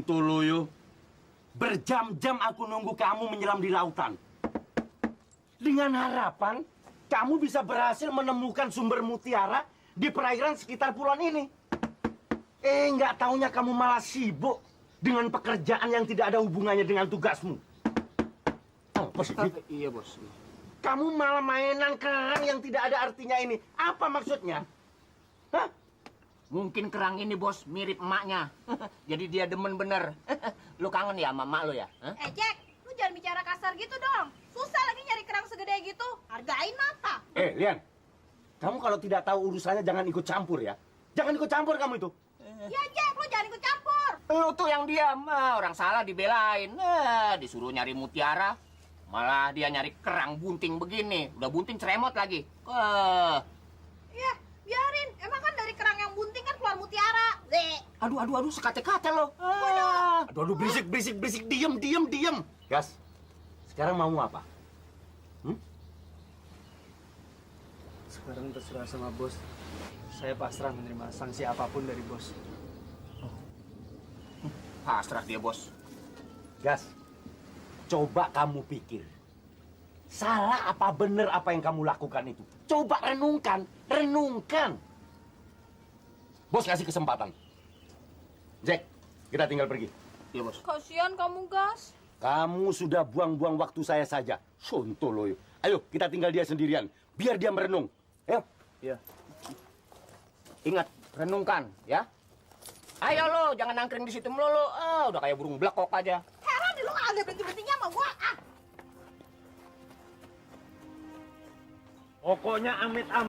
Sontoloyo. Berjam-jam aku nunggu kamu menyelam di lautan. Dengan harapan kamu bisa berhasil menemukan sumber mutiara di perairan sekitar pulau ini. Nggak taunya kamu malah sibuk dengan pekerjaan yang tidak ada hubungannya dengan tugasmu. Oh, bos. Iya, bos. Kamu malah mainan kerang yang tidak ada artinya ini. Apa maksudnya? Hah? Mungkin kerang ini, bos, mirip emaknya. Jadi dia demen bener. Lu kangen ya sama emak lu ya? Hah? Jack, lu jangan bicara kasar gitu dong. Susah lagi nyari kerang segede gitu. Hargain apa? Lian. Kamu kalau tidak tahu urusannya jangan ikut campur ya. Jangan ikut campur kamu itu. Ya, Jack, lu jangan ikut campur. Lu tuh yang diam. Orang salah dibelain. Disuruh nyari mutiara. Malah dia nyari kerang bunting begini. Udah bunting ceremot lagi. Ya, biarin. Emang kan dari kerang yang bunting kan keluar mutiara. Aduh, sekate-kate lo. Aduh, berisik. Diam. Gas, sekarang mau apa? Sekarang terserah sama bos. Saya pasrah menerima sanksi apapun dari bos. Pasrah dia, bos. Gas, coba kamu pikir. Salah apa benar apa yang kamu lakukan itu? Coba renungkan. Bos kasih kesempatan. Jack, kita tinggal pergi. Iya, bos. Kasihan kamu, Gas. Kamu sudah buang-buang waktu saya saja. Sontoloyo. Ayo, kita tinggal dia sendirian. Biar dia merenung. Ayo. Iya. Ingat, renungkan, ya. Ayo lo, jangan nangkring di situ melulu. Udah kayak burung blekok aja. Heran deh, lu gak ada berhenti-berhentinya sama gua. Pokoknya amit-amit.